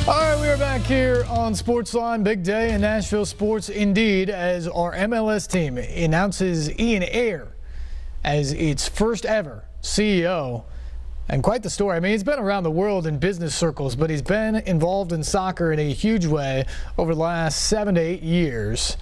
All right, we are back here on Sportsline. Big day in Nashville sports indeed, as our MLS team announces Ian Ayre as its first ever CEO. And quite the story. I mean, he's been around the world in business circles, but he's been involved in soccer in a huge way over the last 7 to 8 years.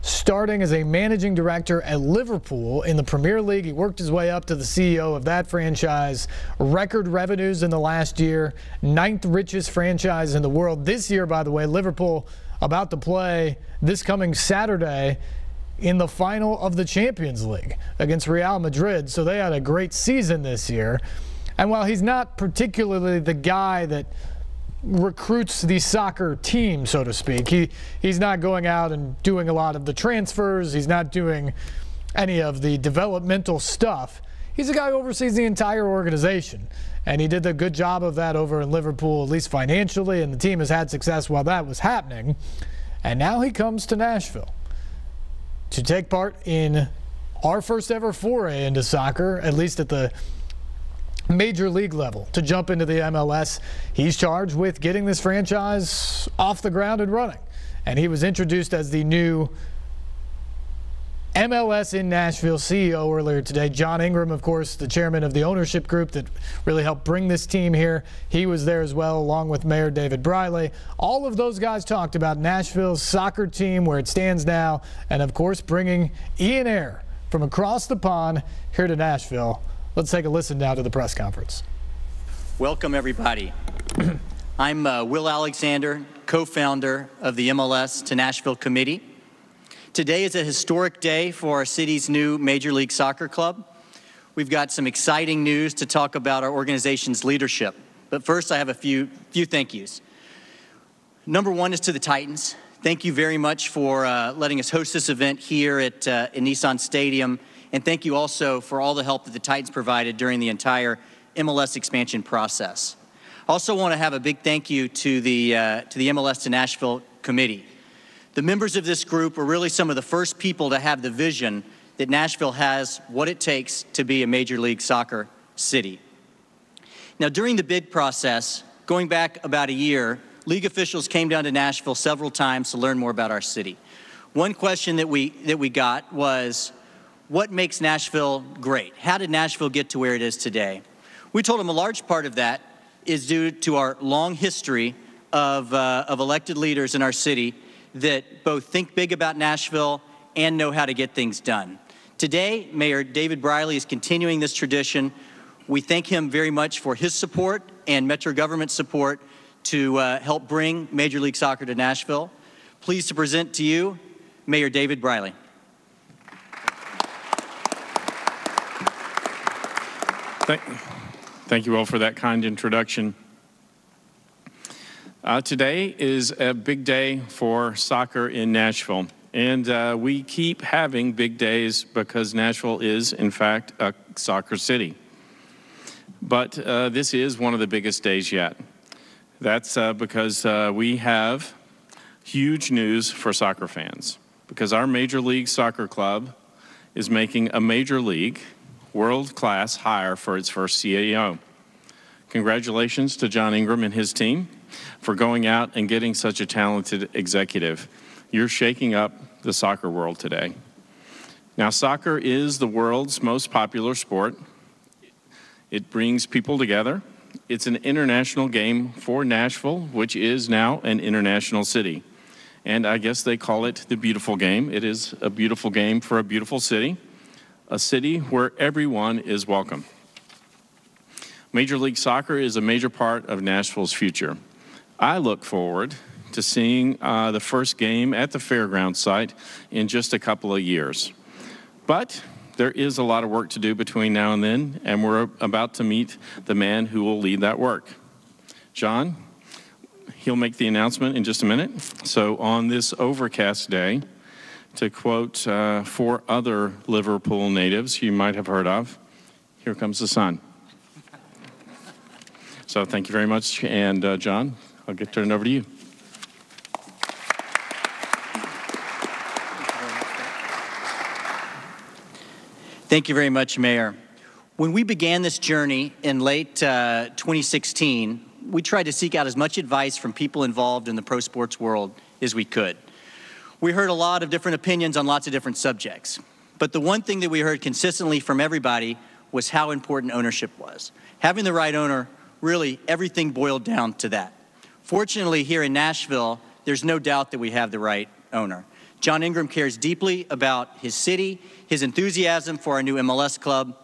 Starting as a managing director at Liverpool in the Premier League, he worked his way up to the CEO of that franchise. Record revenues in the last year, 9th richest franchise in the world. This year, by the way, Liverpool about to play this coming Saturday in the final of the Champions League against Real Madrid. So they had a great season this year. And while he's not particularly the guy that recruits the soccer team, so to speak, he's not going out and doing a lot of the transfers. He's not doing any of the developmental stuff. He's a guy who oversees the entire organization, and he did a good job of that over in Liverpool, at least financially, and the team has had success while that was happening. And now he comes to Nashville to take part in our first ever foray into soccer, at least at the major league level, to jump into the MLS. He's charged with getting this franchise off the ground and running. And he was introduced as the new MLS in Nashville CEO earlier today. John Ingram, of course, the chairman of the ownership group that really helped bring this team here. He was there as well, along with Mayor David Briley. All of those guys talked about Nashville's soccer team, where it stands now, and of course bringing Ian Ayre from across the pond here to Nashville. Let's take a listen now to the press conference. Welcome, everybody. I'm Will Alexander, co-founder of the MLS to Nashville Committee. Today is a historic day for our city's new Major League Soccer club. We've got some exciting news to talk about our organization's leadership. But first, I have a few thank yous. Number one is to the Titans. Thank you very much for letting us host this event here at Nissan Stadium. And thank you also for all the help that the Titans provided during the entire MLS expansion process. I also want to have a big thank you to the MLS to Nashville Committee. The members of this group were really some of the first people to have the vision that Nashville has what it takes to be a Major League Soccer city. Now, during the bid process, going back about a year, league officials came down to Nashville several times to learn more about our city. One question that we got was, what makes Nashville great? How did Nashville get to where it is today? We told them a large part of that is due to our long history of elected leaders in our city that both think big about Nashville and know how to get things done. Today, Mayor David Briley is continuing this tradition. We thank him very much for his support and Metro government support to help bring Major League Soccer to Nashville. Pleased to present to you Mayor David Briley. Thank you all for that kind introduction. Today is a big day for soccer in Nashville, and we keep having big days because Nashville is, in fact, a soccer city. But this is one of the biggest days yet. That's because we have huge news for soccer fans, because our Major League Soccer club is making a Major League world-class hire for its first CEO. Congratulations to John Ingram and his team for going out and getting such a talented executive. You're shaking up the soccer world today. Now, soccer is the world's most popular sport. It brings people together. It's an international game for Nashville, which is now an international city. And I guess they call it the beautiful game. It is a beautiful game for a beautiful city. A city where everyone is welcome. Major League Soccer is a major part of Nashville's future. I look forward to seeing the first game at the fairgrounds site in just a couple of years. But there is a lot of work to do between now and then, and we're about to meet the man who will lead that work. John, he'll make the announcement in just a minute. So on this overcast day, to quote 4 other Liverpool natives you might have heard of, here comes the sun. So thank you very much, and John, I'll turn it over to you. Thank you very much, Mayor. When we began this journey in late 2016, we tried to seek out as much advice from people involved in the pro sports world as we could. We heard a lot of different opinions on lots of different subjects. But the one thing that we heard consistently from everybody was how important ownership was. Having the right owner, really everything boiled down to that. Fortunately, here in Nashville, there's no doubt that we have the right owner. John Ingram cares deeply about his city. His enthusiasm for our new MLS club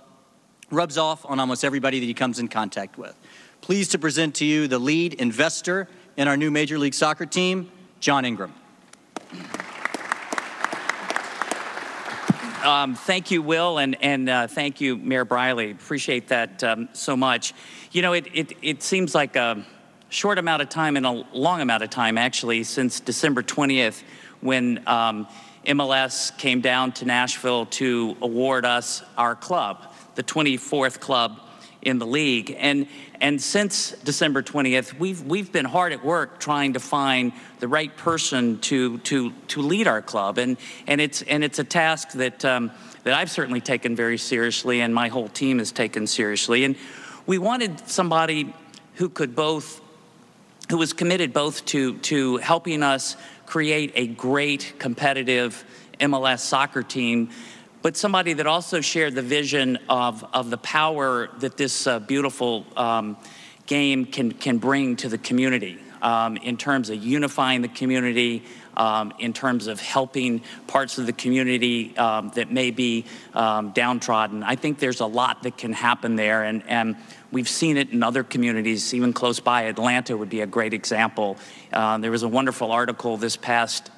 rubs off on almost everybody that he comes in contact with. Pleased to present to you the lead investor in our new Major League Soccer team, John Ingram. Thank you, Will, and thank you, Mayor Briley. Appreciate that so much. You know, it seems like a short amount of time and a long amount of time, actually, since December 20th, when MLS came down to Nashville to award us our club, the 24th club in the league. And since December 20th, we've been hard at work trying to find the right person to lead our club. And it's a task that I've certainly taken very seriously, and my whole team has taken seriously. And we wanted somebody who was committed both to helping us create a great competitive MLS soccer team, but somebody that also shared the vision of the power that this beautiful game can bring to the community in terms of unifying the community, in terms of helping parts of the community that may be downtrodden. I think there's a lot that can happen there, and we've seen it in other communities, even close by. Atlanta would be a great example. There was a wonderful article this past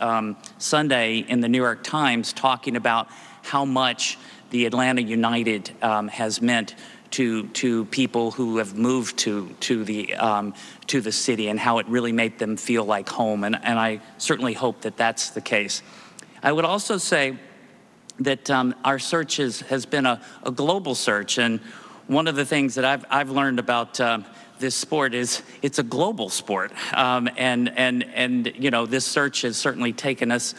Sunday in the New York Times talking about how much the Atlanta United has meant to people who have moved to the city, and how it really made them feel like home. And I certainly hope that that's the case. I would also say that our search has been a global search, and one of the things that I've learned about this sport is it's a global sport, and you know, this search has certainly taken us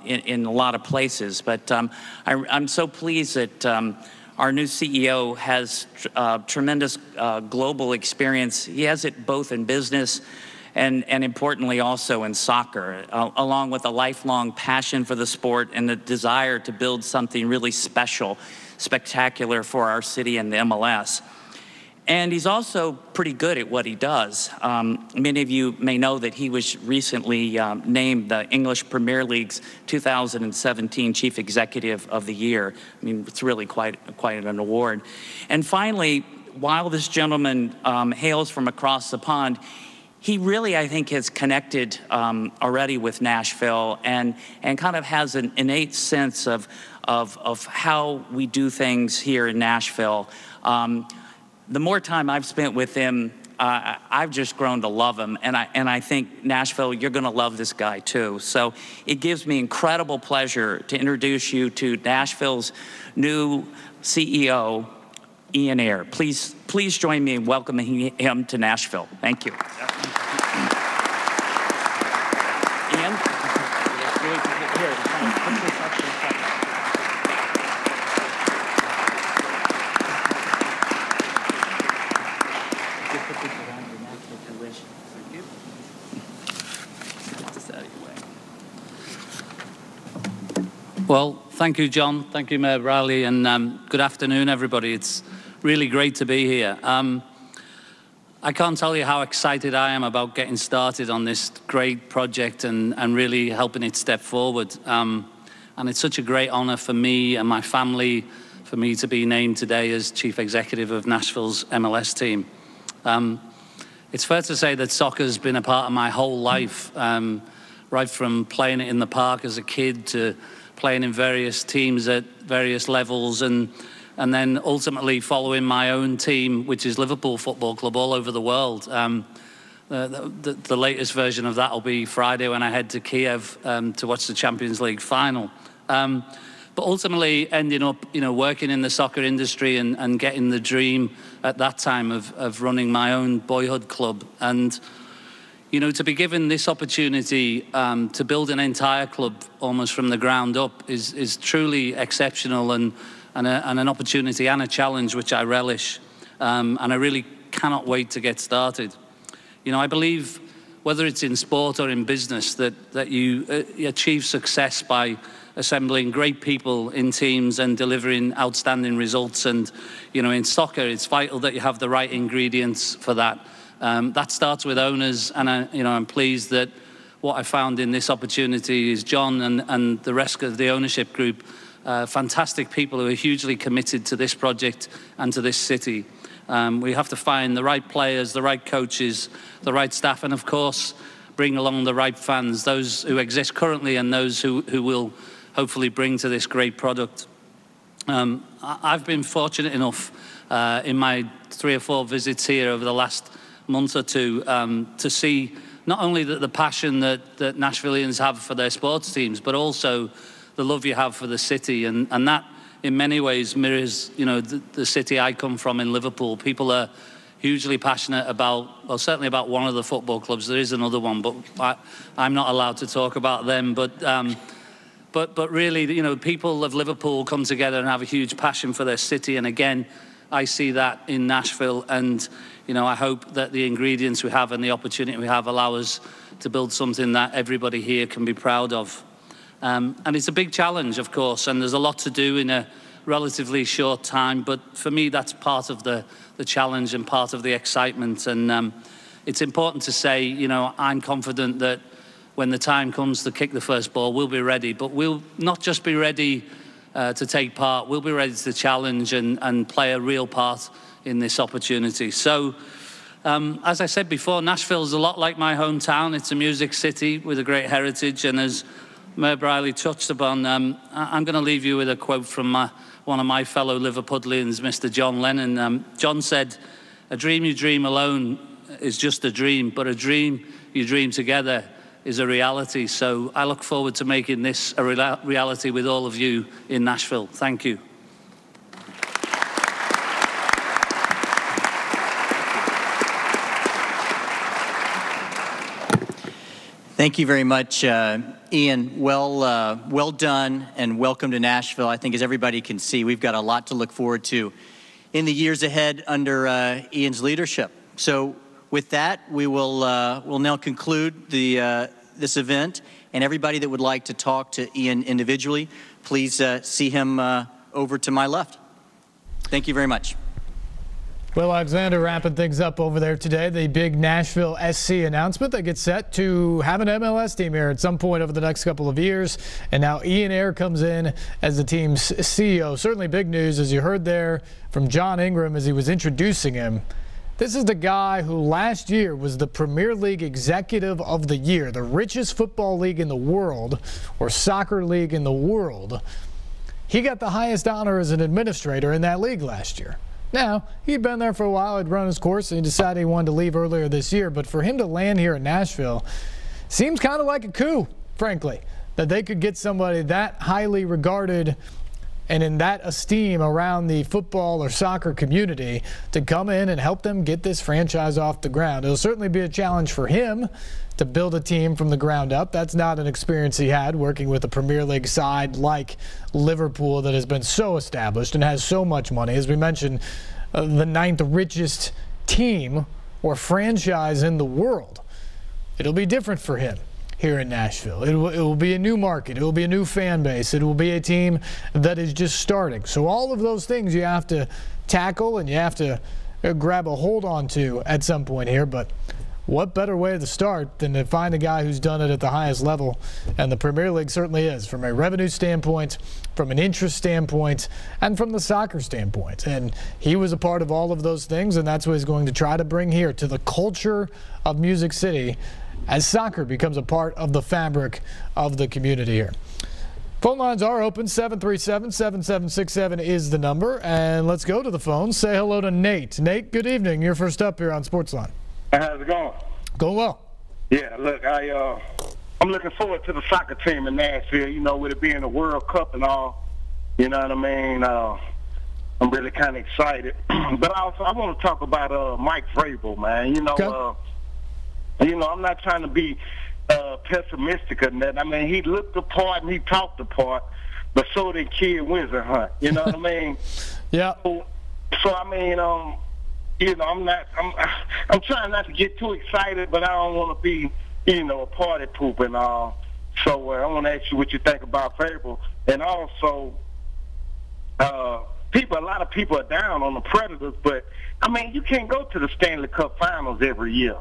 in a lot of places. But I'm so pleased that our new CEO has tremendous global experience. He has it both in business and importantly also in soccer, along with a lifelong passion for the sport and the desire to build something really special, spectacular for our city and the MLS. And he's also pretty good at what he does. Many of you may know that he was recently named the English Premier League's 2017 Chief Executive of the Year. I mean, it's really quite an award. And finally, while this gentleman hails from across the pond, he really, I think, has connected already with Nashville and kind of has an innate sense of how we do things here in Nashville. The more time I've spent with him, I've just grown to love him, and I think, Nashville, you're going to love this guy too. So it gives me incredible pleasure to introduce you to Nashville's new CEO, Ian Ayre. Please join me in welcoming him to Nashville. Thank you. Ian? Well, thank you, John. Thank you, Mayor Briley, and good afternoon, everybody. It's really great to be here. I can't tell you how excited I am about getting started on this great project and really helping it step forward. And it's such a great honor for me and my family, for me to be named today as Chief Executive of Nashville's MLS team. It's fair to say that soccer's been a part of my whole life, right from playing it in the park as a kid to playing in various teams at various levels, and then ultimately following my own team, which is Liverpool Football Club, all over the world. The latest version of that will be Friday when I head to Kiev to watch the Champions League final. But ultimately ending up, working in the soccer industry and getting the dream at that time of running my own boyhood club. And to be given this opportunity to build an entire club almost from the ground up is truly exceptional and an opportunity and a challenge which I relish. And I really cannot wait to get started. You know, I believe whether it's in sport or in business that you achieve success by assembling great people in teams and delivering outstanding results. And, you know, in soccer, it's vital that you have the right ingredients for that. That starts with owners, and you know, I'm pleased that what I found in this opportunity is John and the rest of the ownership group, fantastic people who are hugely committed to this project and to this city. We have to find the right players, the right coaches, the right staff, and of course, bring along the right fans, those who exist currently and those who will hopefully bring to this great product. I've been fortunate enough in my 3 or 4 visits here over the last month or two to see not only the passion that Nashvilleians have for their sports teams, but also the love you have for the city, and that in many ways mirrors, you know, the city I come from in Liverpool. People are hugely passionate about, well, certainly about one of the football clubs. There is another one, but I'm not allowed to talk about them. But really, you know, people of Liverpool come together and have a huge passion for their city. And again, I see that in Nashville. And, you know, I hope that the ingredients we have and the opportunity we have allow us to build something that everybody here can be proud of. And it's a big challenge, of course, and there's a lot to do in a relatively short time. But for me, that's part of the challenge and part of the excitement. And it's important to say, you know, I'm confident that when the time comes to kick the first ball, we'll be ready. But we'll not just be ready to take part, we'll be ready to challenge and play a real part in this opportunity. So, as I said before, Nashville's a lot like my hometown. It's a music city with a great heritage. And as Mayor Briley touched upon, I'm going to leave you with a quote from one of my fellow Liverpudlians, Mr. John Lennon. John said, "A dream you dream alone is just a dream, but a dream you dream together is a reality." So I look forward to making this a reality with all of you in Nashville. Thank you. Thank you very much, Ian. Well done, and welcome to Nashville. I think as everybody can see, we've got a lot to look forward to in the years ahead under Ian's leadership. So with that, we will we'll now conclude this event, and everybody that would like to talk to Ian individually, please see him over to my left. Thank you very much. Will Alexander wrapping things up over there today. The big Nashville SC announcement that gets set to have an MLS team here at some point over the next couple of years. And now Ian Ayre comes in as the team's CEO. Certainly big news, as you heard there from John Ingram as he was introducing him. This is the guy who last year was the Premier League Executive of the Year, the richest football league in the world, or soccer league in the world. He got the highest honor as an administrator in that league last year. Now, he'd been there for a while, had run his course, and he decided he wanted to leave earlier this year. But for him to land here in Nashville seems kind of like a coup, frankly, that they could get somebody that highly regarded and in that esteem around the football or soccer community to come in and help them get this franchise off the ground. It'll certainly be a challenge for him to build a team from the ground up. That's not an experience he had working with a Premier League side like Liverpool that has been so established and has so much money. As we mentioned, the 9th richest team or franchise in the world. It'll be different for him here in Nashville. It will be a new market. It will be a new fan base. It will be a team that is just starting. So all of those things you have to tackle and you have to grab a hold on to at some point here. But what better way to start than to find a guy who's done it at the highest level? And the Premier League certainly is, from a revenue standpoint, from an interest standpoint, and from the soccer standpoint. And he was a part of all of those things, and that's what he's going to try to bring here to the culture of Music City as soccer becomes a part of the fabric of the community here. Phone lines are open. 737-7767 is the number. And let's go to the phone. Say hello to Nate. Nate, good evening. You're first up here on Sportsline. How's it going? Going well. Yeah, look, I'm looking forward to the soccer team in Nashville, you know, with it being a World Cup and all. You know what I mean? I'm really kind of excited. But also, I want to talk about Mike Vrabel, man. You know, I'm not trying to be pessimistic or that. I mean, he looked the part and he talked the part, but so did Kid Wizard Hunt. You know what I mean? Yeah. So I mean, I'm trying not to get too excited, but I don't want to be, a party poop and all. So I want to ask you what you think about Vrabel. And also, a lot of people are down on the Predators, but, you can't go to the Stanley Cup Finals every year.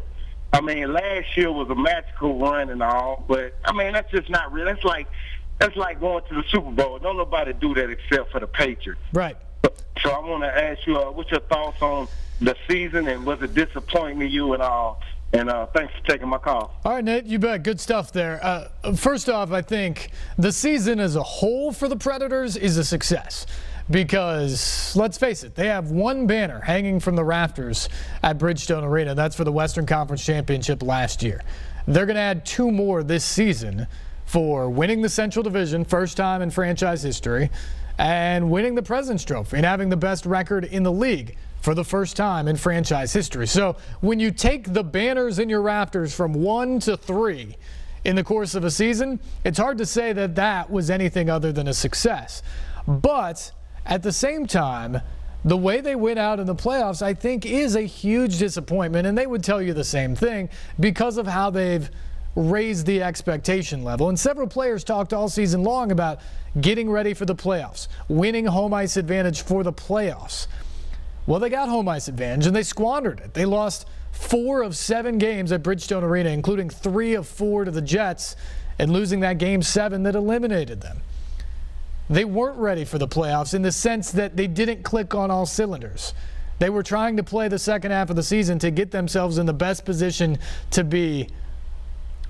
Last year was a magical run and all, but, that's just not real. That's like going to the Super Bowl. Don't nobody do that except for the Patriots. Right. So I want to ask you, what's your thoughts on the season, and was it disappointing to you and all? And thanks for taking my call. All right, Nate, you bet. Good stuff there. First off, I think the season as a whole for the Predators is a success because, let's face it, they have one banner hanging from the rafters at Bridgestone Arena. That's for the Western Conference Championship last year. They're going to add 2 more this season for winning the Central Division, first time in franchise history, and winning the President's Trophy and having the best record in the league for the first time in franchise history. So when you take the banners in your rafters from 1 to 3 in the course of a season, it's hard to say that that was anything other than a success. But at the same time, the way they went out in the playoffs, I think, is a huge disappointment, and they would tell you the same thing because of how they've raised the expectation level. And several players talked all season long about getting ready for the playoffs, winning home ice advantage for the playoffs. Well, they got home ice advantage, and they squandered it. They lost 4 of 7 games at Bridgestone Arena, including 3 of 4 to the Jets, and losing that Game 7 that eliminated them. They weren't ready for the playoffs in the sense that they didn't click on all cylinders. They were trying to play the second half of the season to get themselves in the best position to be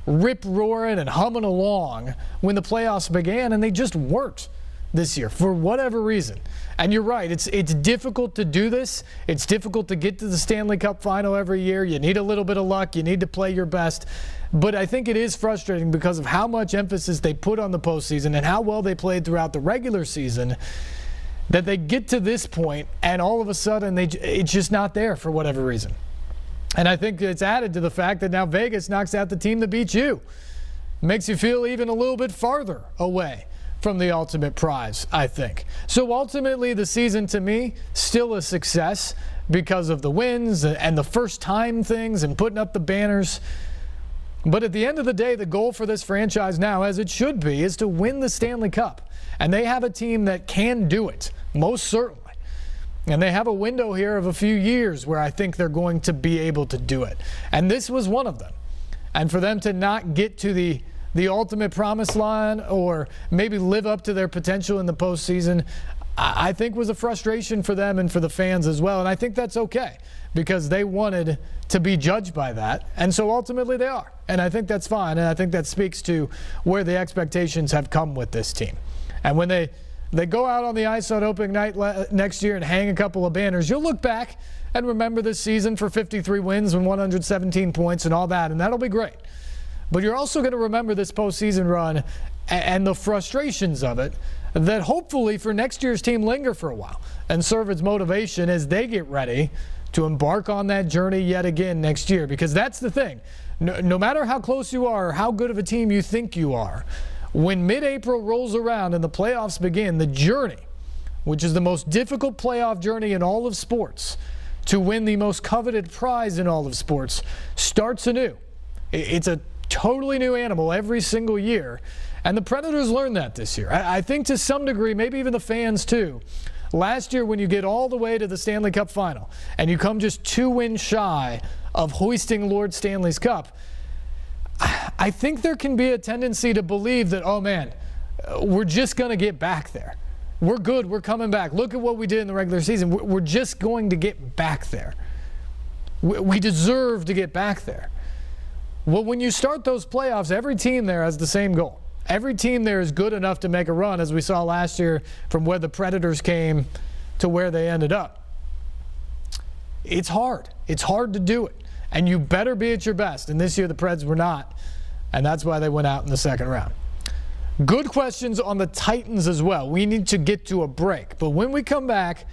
rip-roaring and humming along when the playoffs began, and they just weren't this year for whatever reason. And you're right, it's difficult to do this. It's difficult to get to the Stanley Cup final every year. You need a little bit of luck. You need to play your best. But I think it is frustrating because of how much emphasis they put on the postseason and how well they played throughout the regular season, that they get to this point and all of a sudden it's just not there for whatever reason. And I think it's added to the fact that now Vegas knocks out the team that beat you. Makes you feel even a little bit farther away from the ultimate prize, I think. So ultimately, the season to me, still a success because of the wins and the first-time things and putting up the banners. But at the end of the day, the goal for this franchise now, as it should be, is to win the Stanley Cup. And they have a team that can do it, most certainly. And they have a window here of a few years where I think they're going to be able to do it. And this was one of them. And for them to not get to the ultimate promised line or maybe live up to their potential in the postseason, I think was a frustration for them and for the fans as well. And I think that's okay because they wanted to be judged by that. And so ultimately they are. And I think that's fine. And I think that speaks to where the expectations have come with this team. And when they go out on the ice on opening night next year and hang a couple of banners, you'll look back and remember this season for 53 wins and 117 points and all that, and that'll be great. But you're also going to remember this postseason run and the frustrations of it that hopefully for next year's team linger for a while and serve as motivation as they get ready to embark on that journey yet again next year. Because that's the thing. No matter how close you are or how good of a team you think you are, when mid-April rolls around and the playoffs begin, the journey, which is the most difficult playoff journey in all of sports, to win the most coveted prize in all of sports, starts anew. It's a totally new animal every single year, and the Predators learned that this year. I think to some degree, maybe even the fans too. Last year when you get all the way to the Stanley Cup final and you come just 2 wins shy of hoisting Lord Stanley's Cup, I think there can be a tendency to believe that, oh man, we're just going to get back there. We're good. We're coming back. Look at what we did in the regular season. We're just going to get back there. We deserve to get back there. Well, when you start those playoffs, every team there has the same goal. Every team there is good enough to make a run, as we saw last year from where the Predators came to where they ended up. It's hard. It's hard to do it. And you better be at your best. And this year the Preds were not. And that's why they went out in the second round. Good questions on the Titans as well. We need to get to a break. But when we come back,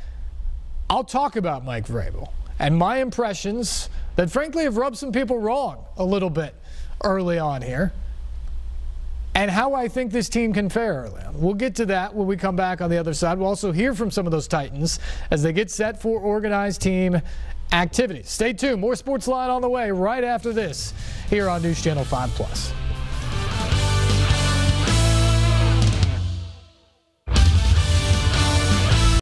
I'll talk about Mike Vrabel and my impressions that frankly have rubbed some people wrong a little bit early on here, and how I think this team can fare early on. We'll get to that when we come back on the other side. We'll also hear from some of those Titans as they get set for organized team activities. Stay tuned. More Sports Line on the way right after this here on News Channel 5+.